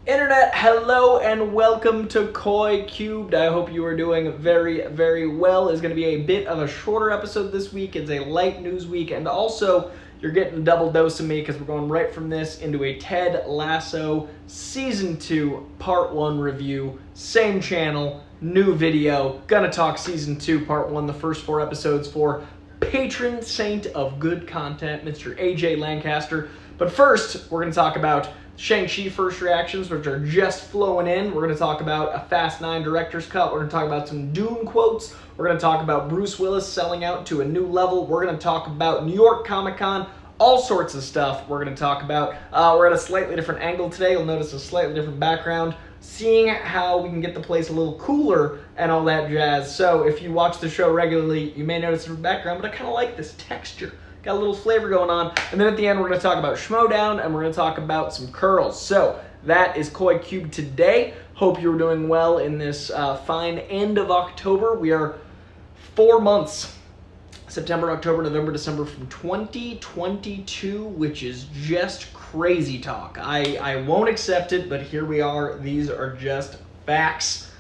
Internet, hello and welcome to Coy Cubed. I hope you are doing very, very well. It's going to be a bit of a shorter episode this week. It's a light news week, and also you're getting a double dose of me because we're going right from this into a Ted Lasso Season 2 Part 1 review. Same channel, new video. Gonna talk Season 2 Part 1, the first 4 episodes for patron saint of good content, Mr. AJ Lancaster. But first, we're going to talk about Shang-Chi first reactions, which are just flowing in. We're going to talk about a Fast 9 director's cut. We're going to talk about some Dune quotes. We're going to talk about Bruce Willis selling out to a new level. We're going to talk about New York Comic Con, all sorts of stuff we're going to talk about. We're at a slightly different angle today. You'll notice a slightly different background, seeing how we can get the place a little cooler and all that jazz. So if you watch the show regularly, you may notice a different background, but I kind of like this texture. Got a little flavor going on. And then at the end, we're going to talk about Showdown, and we're going to talk about some curls. So that is Coy Cube today. Hope you're doing well in this fine end of October. We are 4 months, September, October, November, December, from 2022, which is just crazy talk. I won't accept it, but here we are. These are just facts.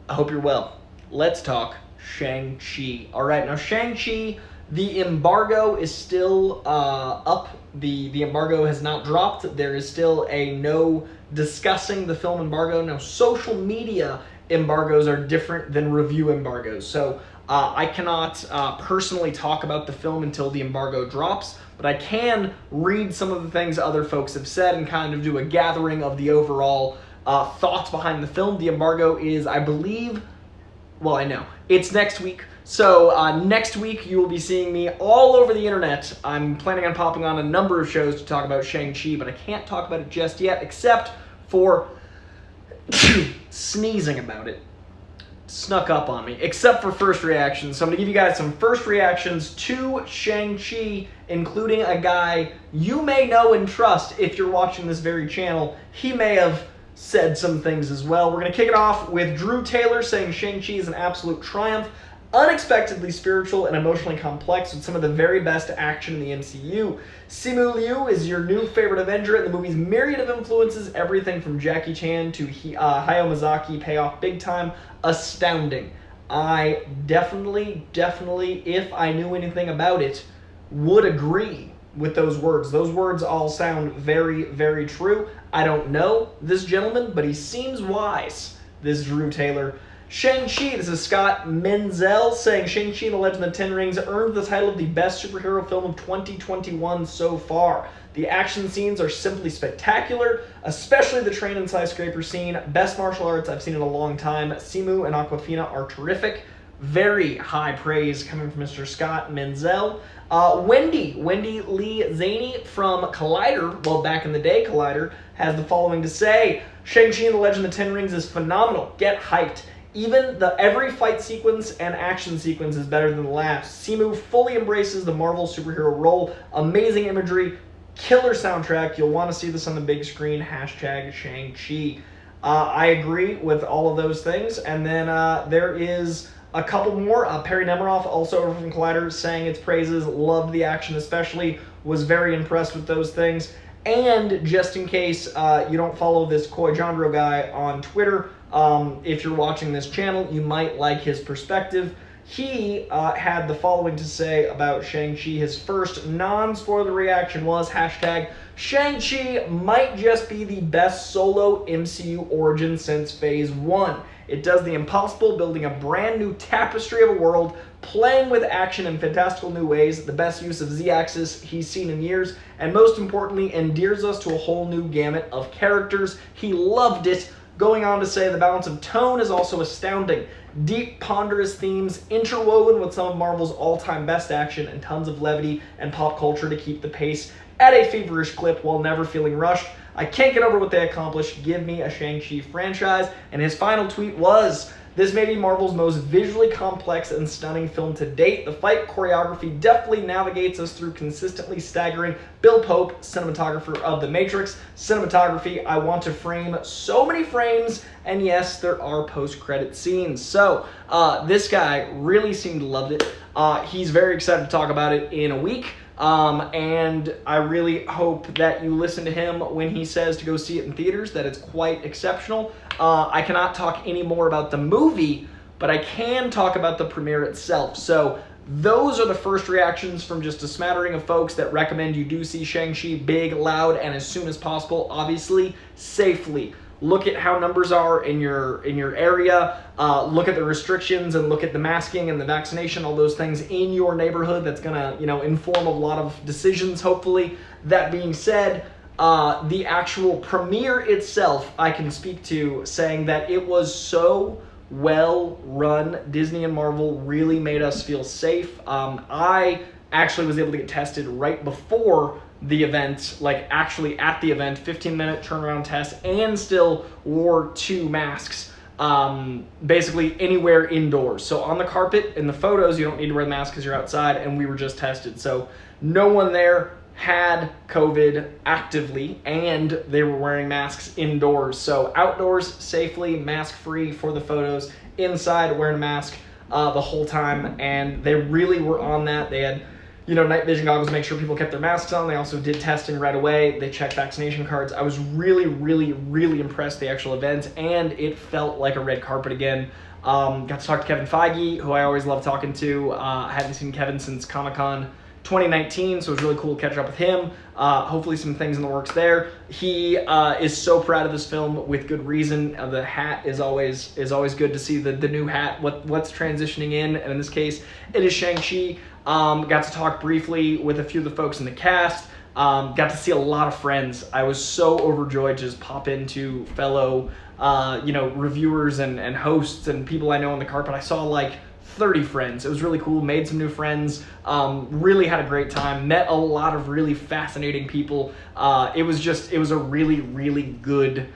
I hope you're well. Let's talk Shang-Chi. All right, now Shang-Chi, the embargo is still up. The embargo has not dropped. There is still a no discussing the film embargo. Now, social media embargoes are different than review embargoes. So I cannot personally talk about the film until the embargo drops, but I can read some of the things other folks have said and kind of do a gathering of the overall thoughts behind the film. The embargo is, I believe, well, I know, it's next week. So next week you will be seeing me all over the internet. I'm planning on popping on a number of shows to talk about Shang-Chi, but I can't talk about it just yet, except for sneezing about it. Snuck up on me, except for first reactions. So I'm going to give you guys some first reactions to Shang-Chi, including a guy you may know and trust if you're watching this very channel. He may have said some things as well. We're going to kick it off with Drew Taylor saying Shang-Chi is an absolute triumph, unexpectedly spiritual and emotionally complex with some of the very best action in the MCU. Simu Liu is your new favorite Avenger, and the movie's myriad of influences, everything from Jackie Chan to Hayao Miyazaki, pay off big time. Astounding. I definitely, if I knew anything about it, would agree with those words. Those words all sound very, very true. I don't know this gentleman, but he seems wise. This is Drew Taylor. Shang-Chi, this is Scott Menzel saying Shang-Chi and the Legend of the Ten Rings earned the title of the best superhero film of 2021 so far. The action scenes are simply spectacular, especially the train and skyscraper scene. Best martial arts I've seen in a long time. Simu and Awkwafina are terrific. Very high praise coming from Mr. Scott Menzel. Wendy Lee Zaney from Collider, well, back in the day, Collider, has the following to say. Shang-Chi and the Legend of the Ten Rings is phenomenal. Get hyped. Even every fight sequence and action sequence is better than the last. Simu fully embraces the Marvel superhero role. Amazing imagery, killer soundtrack. You'll want to see this on the big screen. Hashtag Shang-Chi. I agree with all of those things. And then there is a couple more. Perry Nemiroff, also over from Collider, sang its praises. Loved the action especially. Was very impressed with those things. And just in case you don't follow this Coy-Jandreau guy on Twitter, if you're watching this channel, you might like his perspective. He had the following to say about Shang-Chi. His first non-spoiler reaction was hashtag Shang-Chi might just be the best solo MCU origin since Phase 1. It does the impossible, building a brand new tapestry of a world, playing with action in fantastical new ways, the best use of Z-axis he's seen in years, and most importantly, endears us to a whole new gamut of characters. He loved it, going on to say the balance of tone is also astounding. Deep, ponderous themes interwoven with some of Marvel's all-time best action and tons of levity and pop culture to keep the pace at a feverish clip while never feeling rushed. I can't get over what they accomplished. Give me a Shang-Chi franchise. And his final tweet was, this may be Marvel's most visually complex and stunning film to date. The fight choreography deftly navigates us through consistently staggering. Bill Pope, cinematographer of The Matrix. Cinematography, I want to frame so many frames, and yes, there are post-credit scenes. So, this guy really seemed to love it. He's very excited to talk about it in a week. And I really hope that you listen to him when he says to go see it in theaters, that it's quite exceptional. I cannot talk any more about the movie, but I can talk about the premiere itself. So those are the first reactions from just a smattering of folks that recommend you do see Shang-Chi big, loud, and as soon as possible, obviously, safely. Look at how numbers are in your area, look at the restrictions, and look at the masking and the vaccination, all those things in your neighborhood. That's gonna, inform a lot of decisions, hopefully. That being said, the actual premiere itself, I can speak to saying that it was so well run. Disney and Marvel really made us feel safe. I actually was able to get tested right before the event, like actually at the event, 15-minute turnaround test, and still wore 2 masks, basically anywhere indoors. So on the carpet, in the photos, you don't need to wear the mask because you're outside, and we were just tested. So no one there had COVID actively, and they were wearing masks indoors. So outdoors, safely, mask-free for the photos. Inside, wearing a mask the whole time, and they really were on that. They had night vision goggles to make sure people kept their masks on. They also did testing right away. They checked vaccination cards. I was really, really, really impressed with the actual event, and it felt like a red carpet again. Got to talk to Kevin Feige, who I always love talking to. I hadn't seen Kevin since Comic-Con 2019, so it was really cool to catch up with him. Hopefully some things in the works there. He is so proud of this film with good reason. The hat is always good to see the new hat, what's transitioning in, and in this case, it is Shang-Chi. Got to talk briefly with a few of the folks in the cast. Got to see a lot of friends. I was so overjoyed to just pop into fellow, reviewers and hosts and people I know on the carpet. I saw like 30 friends. It was really cool. Made some new friends. Really had a great time. Met a lot of really fascinating people. It was a really, really good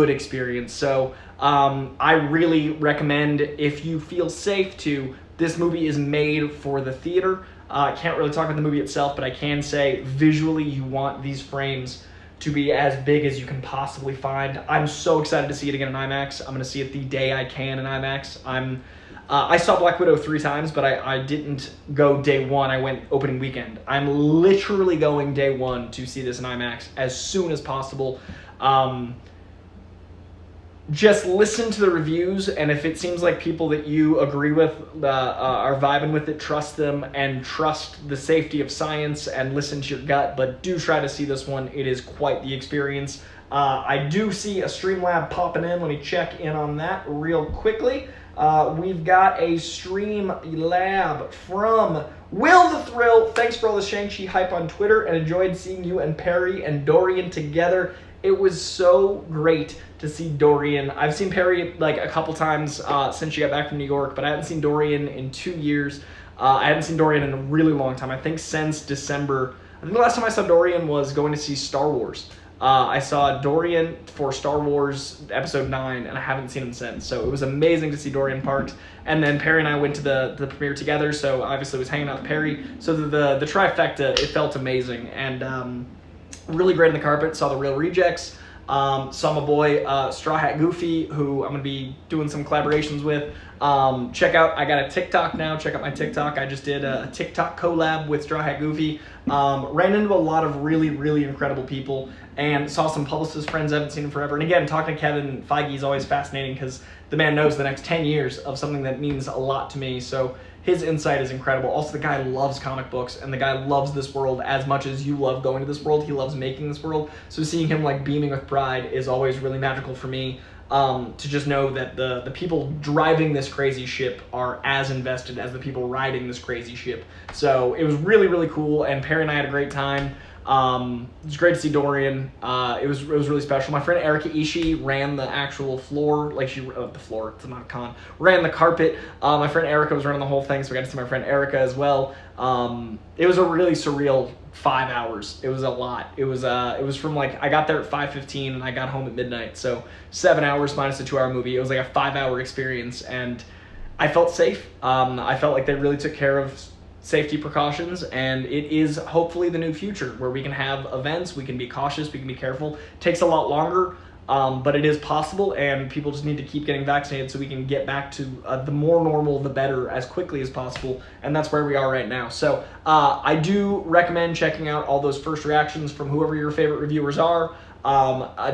experience. So I really recommend, if you feel safe to, this movie is made for the theater. I can't really talk about the movie itself, but I can say visually you want these frames to be as big as you can possibly find. I'm so excited to see it again in IMAX. I'm going to see it the day I can in IMAX. I saw Black Widow 3 times, but I didn't go day 1. I went opening weekend. I'm literally going day 1 to see this in IMAX as soon as possible. Just listen to the reviews, and if it seems like people that you agree with are vibing with it, trust them and trust the safety of science and listen to your gut, but do try to see this one. It is quite the experience. I do see a Streamlab popping in. Let me check in on that real quickly. We've got a Streamlab from Will the Thrill. Thanks for all the Shang-Chi hype on Twitter, and enjoyed seeing you and Perry and Dorian together. It was so great to see Dorian. I've seen Perry like a couple times since she got back from New York, but I hadn't seen Dorian in 2 years. I hadn't seen Dorian in a really long time. I think since December. I think the last time I saw Dorian was going to see Star Wars. I saw Dorian for Star Wars Episode 9, and I haven't seen him since. So it was amazing to see Dorian parked. And then Perry and I went to the premiere together, so obviously was hanging out with Perry. So the trifecta, it felt amazing. And really great on the carpet. Saw the Real Rejects. Saw my boy Straw Hat Goofy, who I'm going to be doing some collaborations with. Check out, I got a TikTok now. Check out my TikTok. I just did a TikTok collab with Straw Hat Goofy. Ran into a lot of really, really incredible people, and saw some publicist friends I haven't seen in forever. And again, talking to Kevin Feige is always fascinating because the man knows the next 10 years of something that means a lot to me. So his insight is incredible. Also, the guy loves comic books, and the guy loves this world as much as you love going to this world. He loves making this world. So seeing him like beaming with pride is always really magical for me. To just know that the people driving this crazy ship are as invested as the people riding this crazy ship. So it was really, really cool, and Perry and I had a great time. It was great to see Dorian. It was really special. My friend Erica Ishii ran the actual floor, like the floor, it's not a con, ran the carpet. My friend Erica was running the whole thing, so we got to see my friend Erica as well. It was a really surreal 5 hours. It was a lot. It was from like, I got there at 5:15 and I got home at midnight. So 7 hours minus a 2-hour movie. It was like a 5-hour experience, and I felt safe. I felt like they really took care of safety precautions, and it is hopefully the new future where we can have events, we can be cautious, we can be careful. It takes a lot longer. but it is possible, and people just need to keep getting vaccinated so we can get back to the more normal, the better, as quickly as possible, and that's where we are right now. So I do recommend checking out all those first reactions from whoever your favorite reviewers are.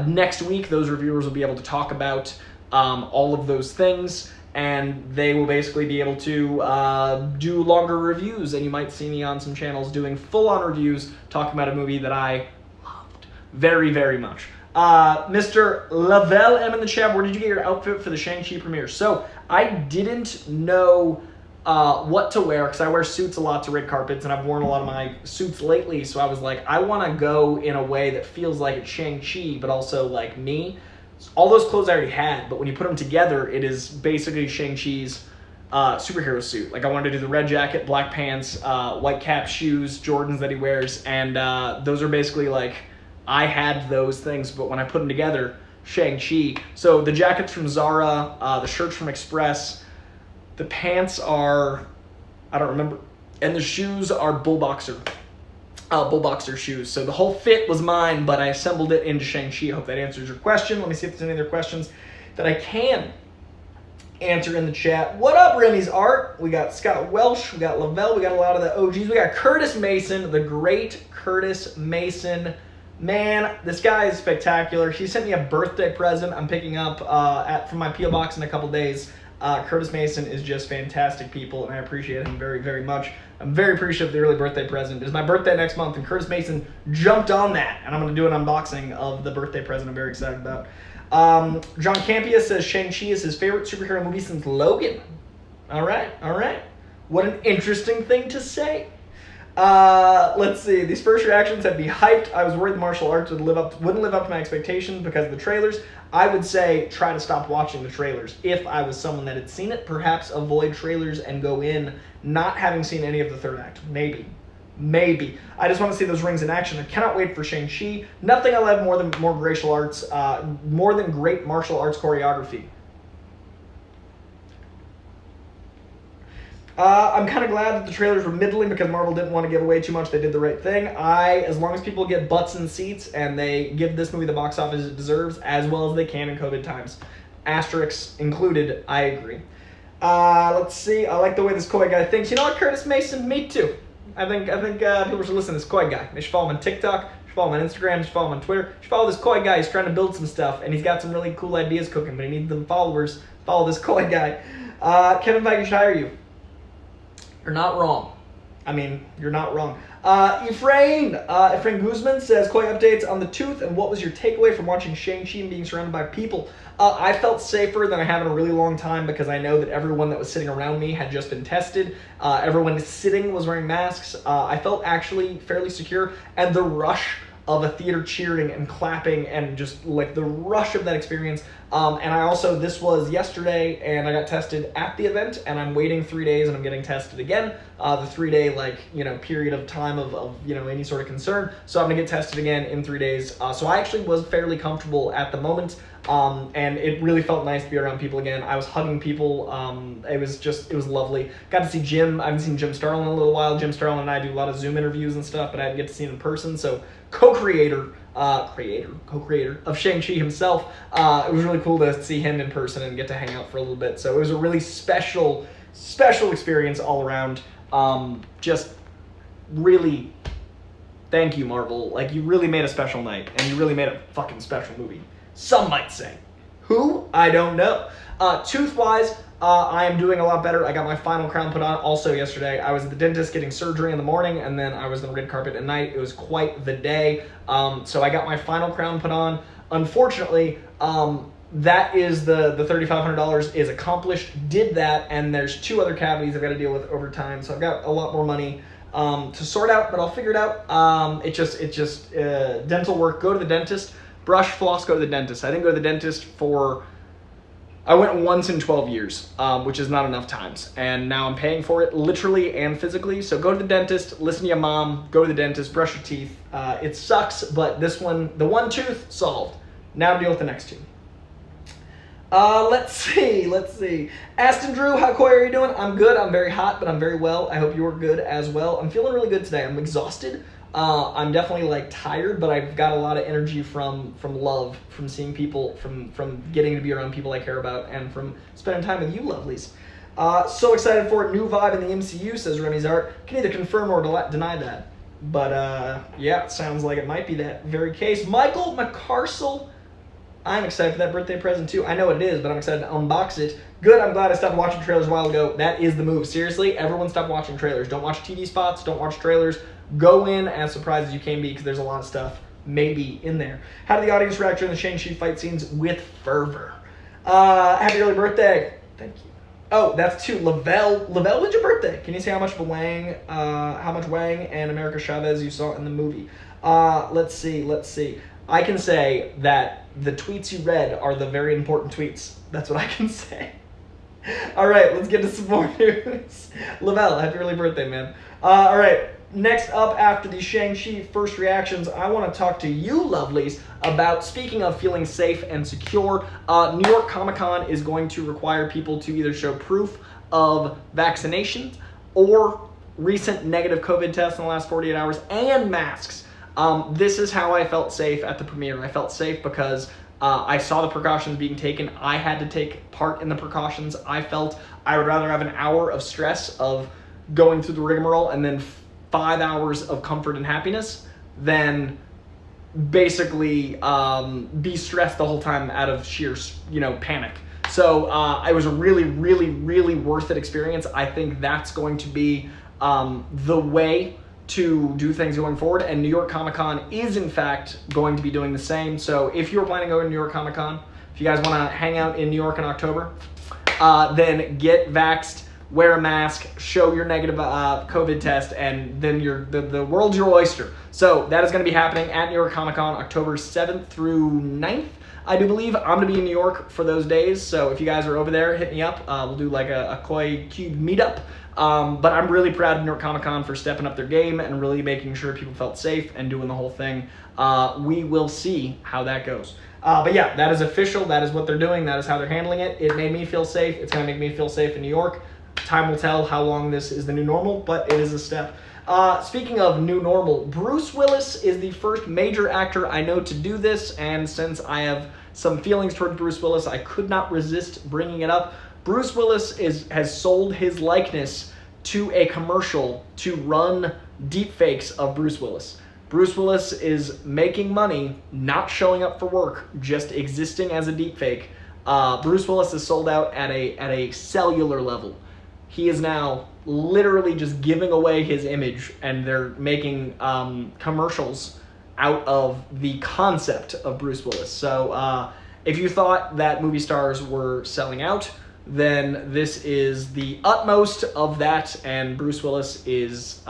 Next week, those reviewers will be able to talk about all of those things, and they will basically be able to do longer reviews, and you might see me on some channels doing full-on reviews talking about a movie that I loved very, very much. Mr. Lavelle M in the chat, where did you get your outfit for the Shang-Chi premiere? So I didn't know what to wear, because I wear suits a lot to red carpets, and I've worn a lot of my suits lately, so I was like, I want to go in a way that feels like it's Shang-Chi, but also like me. All those clothes I already had, but when you put them together, it is basically Shang-Chi's superhero suit. Like, I wanted to do the red jacket, black pants, white cap, shoes, Jordans that he wears, and those are basically like, I had those things, but when I put them together, Shang-Chi. So the jacket's from Zara, the shirt's from Express, the pants are, I don't remember, and the shoes are Bull Boxer shoes. So the whole fit was mine, but I assembled it into Shang-Chi. I hope that answers your question. Let me see if there's any other questions that I can answer in the chat. What up, Remy's Art? We got Scott Welsh, we got Lavelle, we got a lot of the OGs. We got Curtis Mason, the great Curtis Mason. Man, this guy is spectacular. He sent me a birthday present I'm picking up from my P.O. Box in a couple days. Curtis Mason is just fantastic people, and I appreciate him very, very much. I'm very appreciative of the early birthday present. It's my birthday next month, and Curtis Mason jumped on that, and I'm going to do an unboxing of the birthday present I'm very excited about. John Campia says Shang-Chi is his favorite superhero movie since Logan. All right, all right. What an interesting thing to say. Let's see. These first reactions have me hyped. I was worried the martial arts wouldn't live up to my expectations because of the trailers. I would say try to stop watching the trailers. If I was someone that had seen it, perhaps avoid trailers and go in not having seen any of the third act. Maybe. I just want to see those rings in action. I cannot wait for Shang-Chi. Nothing I love more than more than great martial arts choreography. I'm kind of glad that the trailers were middling because Marvel didn't want to give away too much. They did the right thing. As long as people get butts in seats and they give this movie the box office it deserves, as well as they can in COVID times, asterisks included, I agree. Let's see. I like the way this Coy guy thinks. You know what, Curtis Mason? Me too. I think people should listen to this Coy guy. They should follow him on TikTok. They should follow him on Instagram. They should follow him on Twitter. They should follow this Coy guy. He's trying to build some stuff, and he's got some really cool ideas cooking, but he needs them followers. Follow this Coy guy. Kevin Feige should hire you. You're not wrong. I mean, you're not wrong. Efrain Guzman says, Coy updates on the tooth, and what was your takeaway from watching Shang-Chi and being surrounded by people? I felt safer than I have in a really long time because I know that everyone that was sitting around me had just been tested. Everyone sitting was wearing masks. I felt actually fairly secure, and the rush of a theater cheering and clapping and just like the rush of that experience. And I also, this was yesterday and I got tested at the event and I'm waiting 3 days and I'm getting tested again. The 3 day period of time of any sort of concern. So I'm gonna get tested again in 3 days. So I actually was fairly comfortable at the moment. And it really felt nice to be around people again. I was hugging people. It was lovely. Got to see Jim. I haven't seen Jim Starlin in a little while. Jim Starlin and I do a lot of Zoom interviews and stuff, but I didn't get to see him in person. So co-creator of Shang-Chi himself. It was really cool to see him in person and get to hang out for a little bit. So it was a really special experience all around. Just really, thank you, Marvel. Like, you really made a special night, and you really made a fucking special movie. Some might say. Who? I don't know. Tooth-wise, I am doing a lot better. I got my final crown put on also yesterday. I was at the dentist getting surgery in the morning, and then I was on the red carpet at night. It was quite the day. So I got my final crown put on. Unfortunately, that is the $3,500 is accomplished. Did that, and there's 2 other cavities I've got to deal with over time. So I've got a lot more money to sort out, but I'll figure it out. It's just dental work. Go to the dentist. Brush, floss, go to the dentist. I didn't go to the dentist I went once in 12 years, which is not enough times. And now I'm paying for it literally and physically. So go to the dentist, listen to your mom, go to the dentist, brush your teeth. It sucks, but the one tooth, solved. Now deal with the next 2. Let's see. Aston Drew, how Coy are you doing? I'm good. I'm very hot, but I'm very well. I hope you're good as well. I'm feeling really good today. I'm exhausted. I'm definitely like tired, but I've got a lot of energy from love, from seeing people, from getting to be around people I care about, and from spending time with you lovelies. So excited for it. New vibe in the MCU, says Remy's Art. Can either confirm or deny that. But yeah, it sounds like it might be that very case. Michael McCarsell, I'm excited for that birthday present too. I know what it is, but I'm excited to unbox it. Good, I'm glad I stopped watching trailers a while ago. That is the move. Seriously, everyone stop watching trailers. Don't watch TV spots, don't watch trailers. Go in as surprised as you can be, because there's a lot of stuff maybe in there. How did the audience react during the Shang-Chi fight scenes? With fervor. Happy early birthday. Thank you. Oh, that's to Lavelle. Lavelle, when's your birthday? Can you say how much Wang and America Chavez you saw in the movie? Let's see. I can say that the tweets you read are the very important tweets. That's what I can say. All right, let's get to some more news. Lavelle, happy early birthday, man. All right, next up after the Shang-Chi first reactions, I want to talk to you lovelies about, speaking of feeling safe and secure, New York Comic-Con is going to require people to either show proof of vaccinations or recent negative COVID tests in the last 48 hours and masks. This is how I felt safe at the premiere. I felt safe because I saw the precautions being taken. I had to take part in the precautions. I felt I would rather have an hour of stress of going through the rigmarole and then 5 hours of comfort and happiness than basically be stressed the whole time out of sheer, panic. So it was a really, really, really worth it experience. I think that's going to be the way to do things going forward, and New York Comic-Con is in fact going to be doing the same. So if you're planning to go to New York Comic-Con, if you guys want to hang out in New York in October, then get vaxxed, wear a mask, show your negative COVID test, and then the world's your oyster. So that is going to be happening at New York Comic-Con October 7th through 9th. I do believe I'm going to be in New York for those days, so if you guys are over there, hit me up. We'll do like a Koi Cube meetup. But I'm really proud of New York Comic Con for stepping up their game and really making sure people felt safe and doing the whole thing. We will see how that goes. But yeah, that is official. That is what they're doing. That is how they're handling it. It made me feel safe. It's going to make me feel safe in New York. Time will tell how long this is the new normal, but it is a step. Speaking of new normal, Bruce Willis is the first major actor I know to do this, and since I have some feelings toward Bruce Willis, I could not resist bringing it up. Bruce Willis has sold his likeness to a commercial to run deepfakes of Bruce Willis. Bruce Willis is making money, not showing up for work, just existing as a deepfake. Bruce Willis is sold out at a cellular level. He is now literally just giving away his image, and they're making commercials out of the concept of Bruce Willis. So if you thought that movie stars were selling out, then this is the utmost of that, and Bruce Willis is,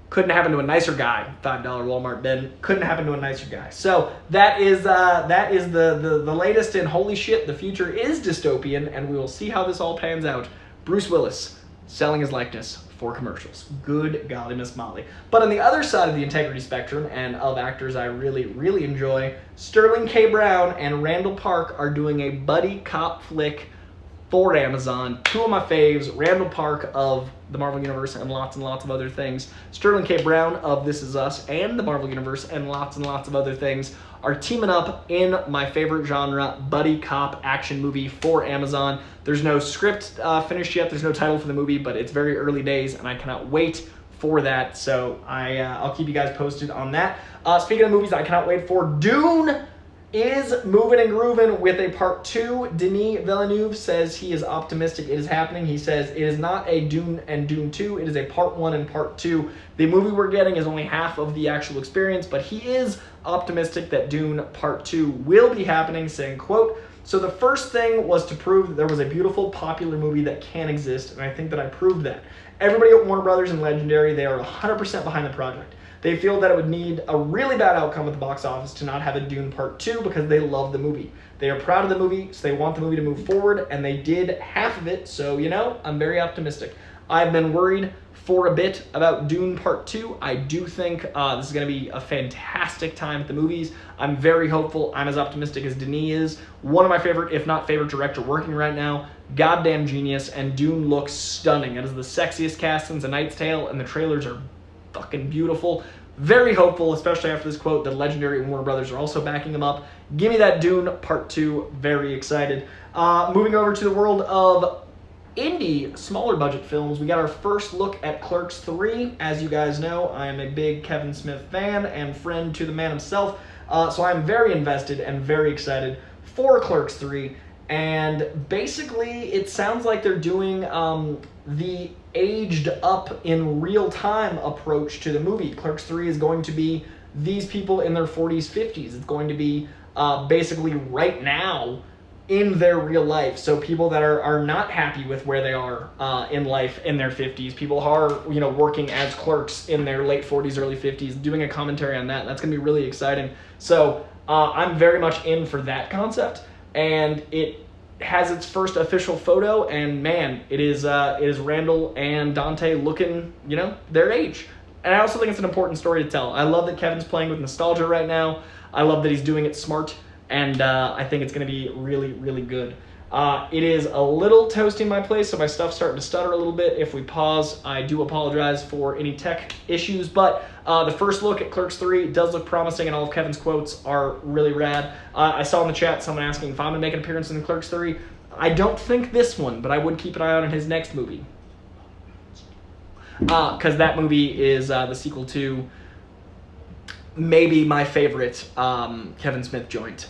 couldn't happen to a nicer guy. $5 Walmart bin, couldn't happen to a nicer guy. So that is the latest in holy shit, the future is dystopian, and we will see how this all pans out. Bruce Willis selling his likeness for commercials. Good golly Miss Molly. But on the other side of the integrity spectrum, and of actors I really, really enjoy, Sterling K. Brown and Randall Park are doing a buddy cop flick for Amazon. Two of my faves, Randall Park of the Marvel Universe and lots of other things. Sterling K. Brown of This Is Us and the Marvel Universe and lots of other things are teaming up in my favorite genre, buddy cop action movie for Amazon. There's no script finished yet, there's no title for the movie, but it's very early days and I cannot wait for that. So I'll keep you guys posted on that. Speaking of movies I cannot wait for, Dune is moving and grooving with a part 2. Denis Villeneuve says he is optimistic it is happening. He says it is not a Dune and Dune 2, it is a part 1 and part 2. The movie we're getting is only half of the actual experience, but he is optimistic that Dune part 2 will be happening, saying, quote, "So the first thing was to prove that there was a beautiful, popular movie that can exist, and I think that I proved that. Everybody at Warner Brothers and Legendary, they are 100% behind the project. They feel that it would need a really bad outcome at the box office to not have a Dune Part 2 because they love the movie. They are proud of the movie, so they want the movie to move forward, and they did half of it, so, I'm very optimistic. I've been worried for a bit about Dune Part 2. I do think this is going to be a fantastic time at the movies. I'm very hopeful. I'm as optimistic as Denis is. One of my favorite, if not favorite, director working right now. Goddamn genius, and Dune looks stunning. It is the sexiest cast since A Knight's Tale, and the trailers are fucking beautiful. Very hopeful, especially after this quote, that Legendary and Warner Brothers are also backing him up. Give me that Dune Part 2. Very excited. Moving over to the world of indie, smaller budget films, we got our first look at Clerks 3. As you guys know, I am a big Kevin Smith fan and friend to the man himself, so I'm very invested and very excited for Clerks 3. And basically, it sounds like they're doing the aged up in real time approach to the movie. Clerks 3 is going to be these people in their 40s, 50s. It's going to be basically right now in their real life. So people that are not happy with where they are in life in their 50s, people who are, you know, working as clerks in their late 40s, early 50s, doing a commentary on that. That's going to be really exciting. So I'm very much in for that concept, and it has its first official photo, and man, it is Randall and Dante looking, you know, their age. And I also think it's an important story to tell. I love that Kevin's playing with nostalgia right now. I love that he's doing it smart, and I think it's going to be really, really good. It is a little toasty in my place, so my stuff's starting to stutter a little bit. If we pause, I do apologize for any tech issues, but the first look at Clerks 3 does look promising, and all of Kevin's quotes are really rad. I saw in the chat someone asking if I'm going to make an appearance in Clerks 3. I don't think this one, but I would keep an eye out on his next movie. Because that movie is the sequel to maybe my favorite Kevin Smith joint,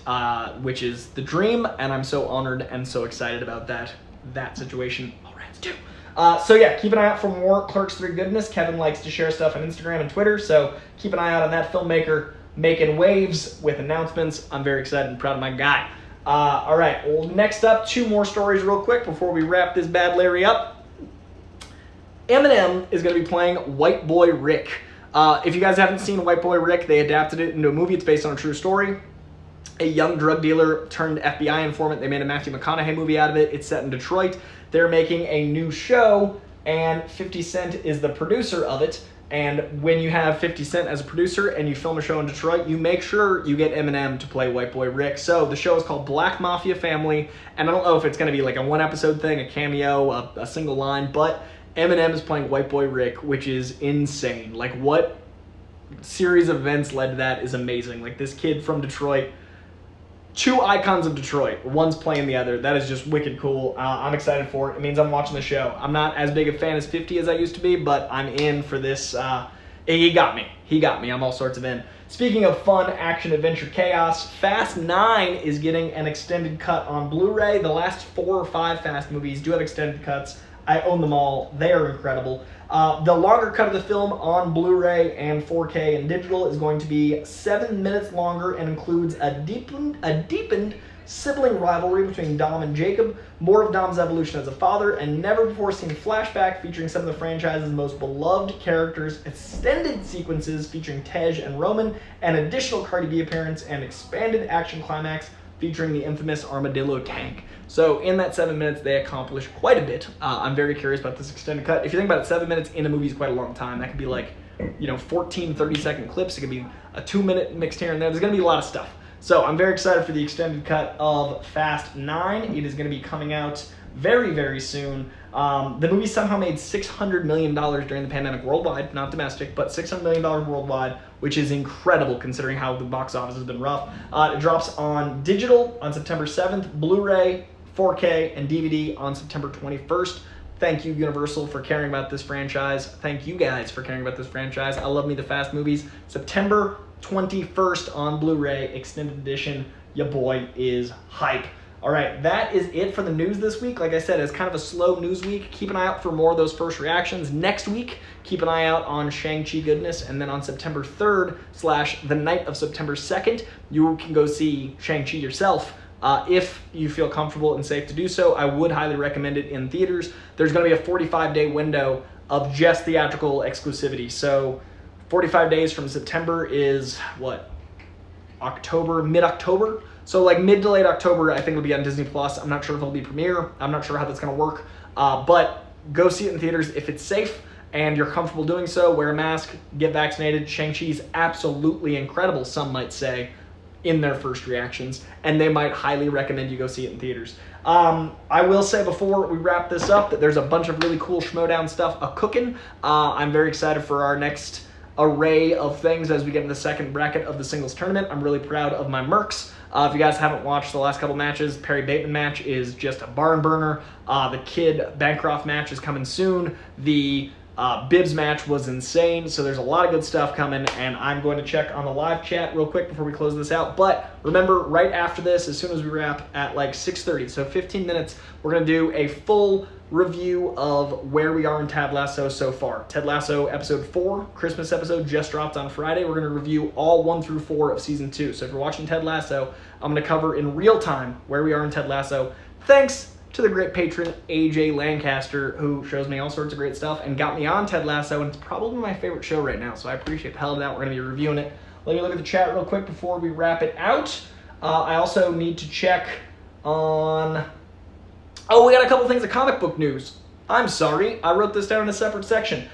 which is The Dream, and I'm so honored and so excited about that situation. All right, too. So yeah, keep an eye out for more Clerks 3 goodness. Kevin likes to share stuff on Instagram and Twitter, so keep an eye out on that filmmaker making waves with announcements. I'm very excited and proud of my guy. All right, well, next up, 2 more stories real quick before we wrap this bad Larry up. Eminem is going to be playing White Boy Rick. If you guys haven't seen White Boy Rick, they adapted it into a movie. It's based on a true story. A young drug dealer turned FBI informant. They made a Matthew McConaughey movie out of it. It's set in Detroit. They're making a new show, and 50 Cent is the producer of it. And when you have 50 Cent as a producer and you film a show in Detroit, you make sure you get Eminem to play White Boy Rick. So the show is called Black Mafia Family, and I don't know if it's going to be like a 1-episode thing, a cameo, a single line, but Eminem is playing White Boy Rick, which is insane. Like, what series of events led to that is amazing. Like, this kid from Detroit, 2 icons of Detroit, one's playing the other. That is just wicked cool. I'm excited for it. It means I'm watching the show. I'm not as big a fan as 50 as I used to be, but I'm in for this. He got me. He got me. I'm all sorts of in. Speaking of fun, action, adventure, chaos, Fast 9 is getting an extended cut on Blu-ray. The last 4 or 5 Fast movies do have extended cuts. I own them all. They are incredible. The longer cut of the film on Blu-ray and 4K and digital is going to be 7 minutes longer and includes a deepened sibling rivalry between Dom and Jacob, more of Dom's evolution as a father, and never-before-seen flashback featuring some of the franchise's most beloved characters, extended sequences featuring Tej and Roman, an additional Cardi B appearance, and expanded action climax featuring the infamous Armadillo tank. So in that 7 minutes, they accomplish quite a bit. I'm very curious about this extended cut. If you think about it, 7 minutes in a movie is quite a long time. That could be like, 14, 30-second clips. It could be a 2-minute mixed here and there. There's going to be a lot of stuff. So I'm very excited for the extended cut of Fast 9. It is going to be coming out very, very soon. The movie somehow made $600 million during the pandemic worldwide, not domestic, but $600 million worldwide, which is incredible considering how the box office has been rough. It drops on digital on September 7th, Blu-ray, 4K, and DVD on September 21st. Thank you, Universal, for caring about this franchise. Thank you guys for caring about this franchise. I love me the Fast movies. September 21st on Blu-ray, extended edition. Your boy is hype. All right, that is it for the news this week. Like I said, it's kind of a slow news week. Keep an eye out for more of those first reactions. Next week, keep an eye out on Shang-Chi goodness. And then on September 3rd / the night of September 2nd, you can go see Shang-Chi yourself. If you feel comfortable and safe to do so, I would highly recommend it in theaters. There's going to be a 45-day window of just theatrical exclusivity. So 45 days from September is, what, October, mid-October? So like mid to late October, I think it'll be on Disney+. I'm not sure if it'll be premiere. I'm not sure how that's going to work. But go see it in theaters if it's safe and you're comfortable doing so. Wear a mask, get vaccinated. Shang-Chi's absolutely incredible, some might say, in their first reactions, and they might highly recommend you go see it in theaters. I will say before we wrap this up that there's a bunch of really cool Schmodown stuff a-cooking. I'm very excited for our next array of things as we get in the second bracket of the singles tournament. I'm really proud of my Mercs. If you guys haven't watched the last couple matches, Perry Bateman match is just a barn burner. The Kid Bancroft match is coming soon. The Bibbs match was insane, so there's a lot of good stuff coming, and I'm going to check on the live chat real quick before we close this out. But remember, right after this, as soon as we wrap at like 6:30, so 15 minutes, we're going to do a full review of where we are in Ted Lasso so far. Ted Lasso episode 4, Christmas episode, just dropped on Friday. We're going to review all 1 through 4 of season 2. So if you're watching Ted Lasso, I'm going to cover in real time where we are in Ted Lasso. Thanks to the great patron AJ Lancaster, who shows me all sorts of great stuff and got me on Ted Lasso, and it's probably my favorite show right now, so I appreciate the hell of that. We're going to be reviewing it. Let me look at the chat real quick before we wrap it out. I also need to check on... Oh, we got a couple things of comic book news. I'm sorry, I wrote this down in a separate section.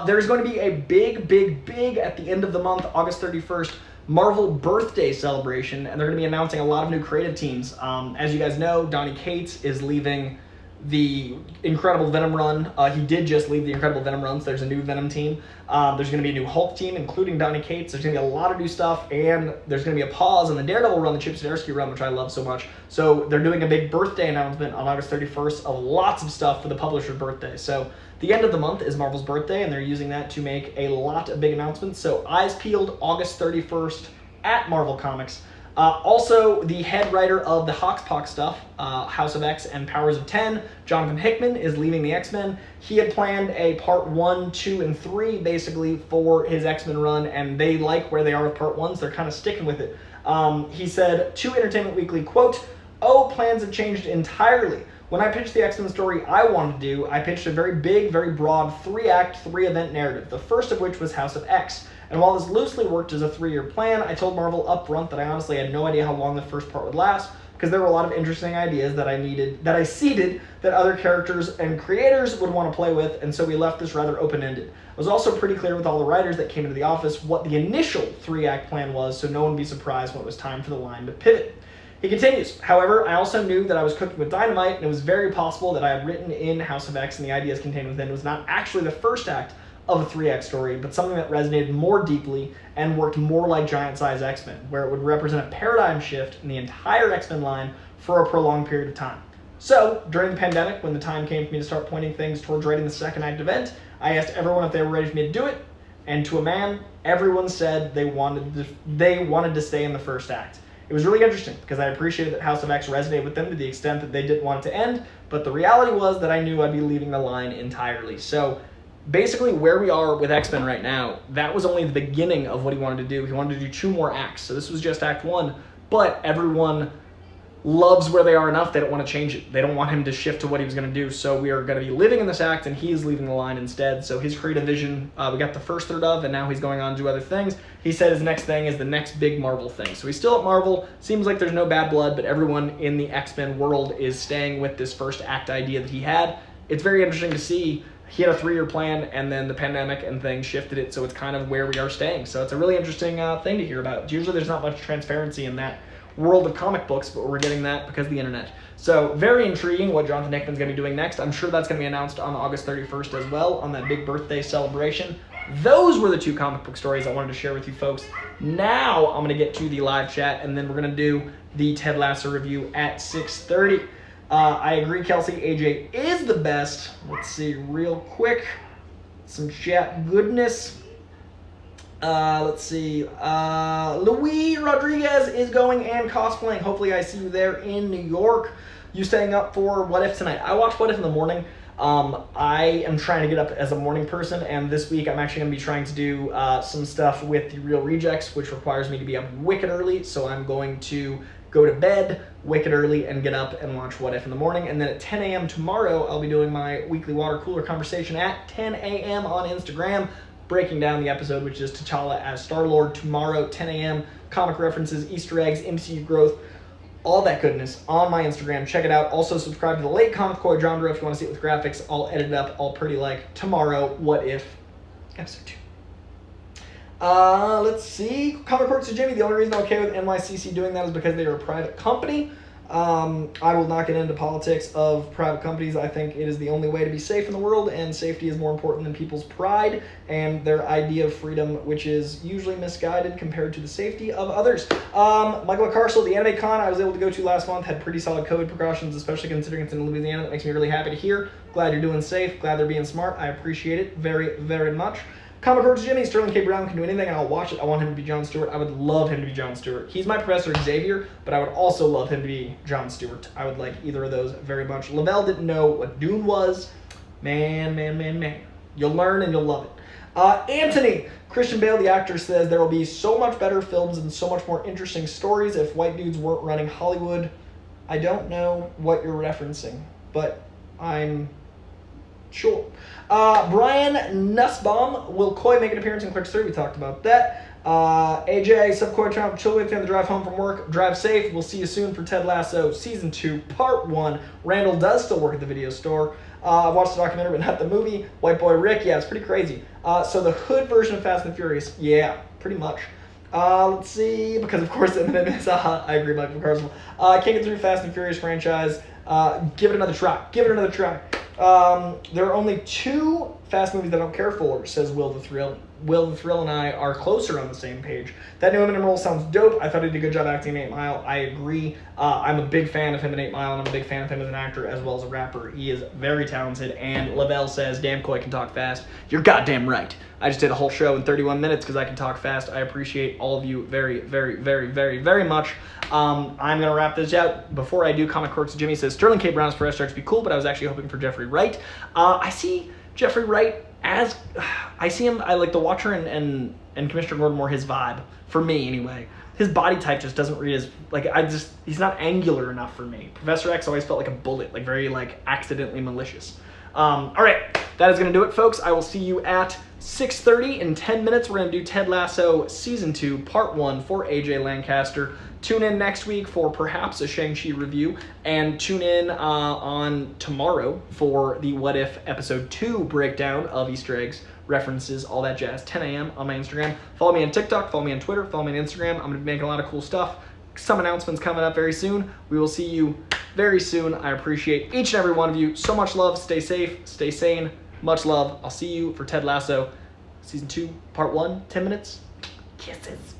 There's going to be a big, at the end of the month, August 31st, Marvel birthday celebration, and they're going to be announcing a lot of new creative teams. As you guys know, Donny Cates is leaving the Incredible Venom run. He did just leave the Incredible Venom run, so there's a new Venom team. There's going to be a new Hulk team, including Donny Cates. There's going to be a lot of new stuff, and there's going to be a pause on the Daredevil run, the Chip Zdarsky run, which I love so much. So they're doing a big birthday announcement on August 31st of lots of stuff for the publisher's birthday. So the end of the month is Marvel's birthday, and they're using that to make a lot of big announcements. So eyes peeled, August 31st at Marvel Comics. Also, the head writer of the Hoxpox stuff, House of X and Powers of 10, Jonathan Hickman, is leaving the X-Men. He had planned a part 1, 2, and 3, basically, for his X-Men run, and they like where they are with part 1, so they're kind of sticking with it. He said to Entertainment Weekly, quote, "Oh, plans have changed entirely. When I pitched the X-Men story I wanted to do, I pitched a very big, very broad 3-act, 3-event narrative, the first of which was House of X. And while this loosely worked as a 3-year plan, I told Marvel up front that I honestly had no idea how long the first part would last, because there were a lot of interesting ideas that I seeded that other characters and creators would want to play with, and so we left this rather open-ended. I was also pretty clear with all the writers that came into the office what the initial 3-act plan was, so no one would be surprised when it was time for the line to pivot." He continues, "However, I also knew that I was cooking with dynamite, and it was very possible that I had written in House of X and the ideas contained within was not actually the first act of a 3-act story, but something that resonated more deeply and worked more like giant-size X-Men, where it would represent a paradigm shift in the entire X-Men line for a prolonged period of time. So, during the pandemic, when the time came for me to start pointing things towards writing the second act event, I asked everyone if they were ready for me to do it, and to a man, everyone said they wanted to stay in the first act. It was really interesting, because I appreciated that House of X resonated with them to the extent that they didn't want it to end, but the reality was that I knew I'd be leaving the line entirely. So, basically, where we are with X-Men right now, that was only the beginning of what he wanted to do. He wanted to do 2 more acts, so this was just Act 1, but everyone loves where they are enough, they don't want to change it. They don't want him to shift to what he was going to do, so we are going to be living in this act, and he is leaving the line instead. So his creative vision, we got the first third of, and now he's going on to do other things. He said his next thing is the next big Marvel thing. So he's still at Marvel, seems like there's no bad blood, but everyone in the X-Men world is staying with this first act idea that he had. It's very interesting to see. He had a 3-year plan, and then the pandemic and things shifted it, so it's kind of where we are staying. So it's a really interesting thing to hear about. Usually there's not much transparency in that world of comic books, but we're getting that because of the internet. So very intriguing what Jonathan Hickman's going to be doing next. I'm sure that's going to be announced on August 31st as well, on that big birthday celebration. Those were the 2 comic book stories I wanted to share with you folks. Now I'm going to get to the live chat, and then we're going to do the Ted Lasso review at 6:30. I agree, Kelsey. AJ is the best. Let's see real quick. Some chat goodness. Let's see. Luis Rodriguez is going and cosplaying. Hopefully I see you there in New York. You staying up for What If tonight? I watched What If in the morning. I am trying to get up as a morning person, and this week I'm actually going to be trying to do some stuff with the Real Rejects, which requires me to be up wicked early, so I'm going to go to bed wicked early and get up and watch What If in the morning. And then at 10 a.m. tomorrow, I'll be doing my weekly water cooler conversation at 10 a.m. on Instagram, breaking down the episode, which is T'Challa as Star-Lord tomorrow, 10 a.m. Comic references, Easter eggs, MCU growth, all that goodness on my Instagram. Check it out. Also, subscribe to the late comic Coy-Jandreau if you want to see it with graphics, all edited up, all pretty like tomorrow, What If, episode 2. Let's see. Comic Works to Jimmy. The only reason I'm okay with NYCC doing that is because they are a private company. I will not get into politics of private companies. I think it is the only way to be safe in the world, and safety is more important than people's pride and their idea of freedom, which is usually misguided compared to the safety of others. Michael Carsell, the Anime Con I was able to go to last month, had pretty solid COVID precautions, especially considering it's in Louisiana. That makes me really happy to hear. Glad you're doing safe. Glad they're being smart. I appreciate it very, very much. Comic Works Jimmy, Sterling K. Brown can do anything and I'll watch it. I want him to be Jon Stewart. I would love him to be Jon Stewart. He's my Professor Xavier, but I would also love him to be Jon Stewart. I would like either of those very much. Lavelle didn't know what Dune was. Man. You'll learn and you'll love it. Anthony, Christian Bale, the actor, says there will be so much better films and so much more interesting stories if white dudes weren't running Hollywood. I don't know what you're referencing, but I'm sure. Brian Nussbaum, will Coy make an appearance in Clerk 3? We talked about that. AJ, sub Coy, trying to chill with you on the drive home from work. Drive safe. We'll see you soon for Ted Lasso Season 2, Part 1. Randall does still work at the video store. I watched the documentary, but not the movie. White Boy Rick, yeah, it's pretty crazy. So the hood version of Fast and Furious, yeah, pretty much. Let's see, because of course Eminem is, I agree, Michael Carsell. Can't get through Fast and Furious franchise. Give it another try. There are only 2 Fast movies that I don't care for, says Will the Thrill. Will the Thrill and I are closer on the same page. That new Eminem role sounds dope. I thought he did a good job acting in 8 Mile. I agree. I'm a big fan of him in 8 Mile, and I'm a big fan of him as an actor as well as a rapper. He is very talented, and Lavelle says, damn, Coy can talk fast. You're goddamn right. I just did a whole show in 31 minutes because I can talk fast. I appreciate all of you very, very, very, very, very much. I'm going to wrap this out. Before I do, Comic Quirks Jimmy says, Sterling K. Brown's for SRX be cool, but I was actually hoping for Jeffrey Wright. I see Jeffrey Wright as, I see him, I like The Watcher and Commissioner Gordon Moore, his vibe, for me anyway. His body type just doesn't read as, like, he's not angular enough for me. Professor X always felt like a bullet, like very, like, accidentally malicious. All right, that is going to do it, folks. I will see you at 6:30 in 10 minutes. We're going to do Ted Lasso Season 2, Part 1 for AJ Lancaster. Tune in next week for perhaps a Shang-Chi review, and tune in on tomorrow for the What If Episode 2 breakdown of Easter eggs, references, all that jazz, 10 a.m. on my Instagram. Follow me on TikTok, follow me on Twitter, follow me on Instagram. I'm going to be making a lot of cool stuff. Some announcements coming up very soon. We will see you very soon. I appreciate each and every one of you. So much love. Stay safe. Stay sane. Much love. I'll see you for Ted Lasso Season 2, Part 1, 10 minutes. Kisses.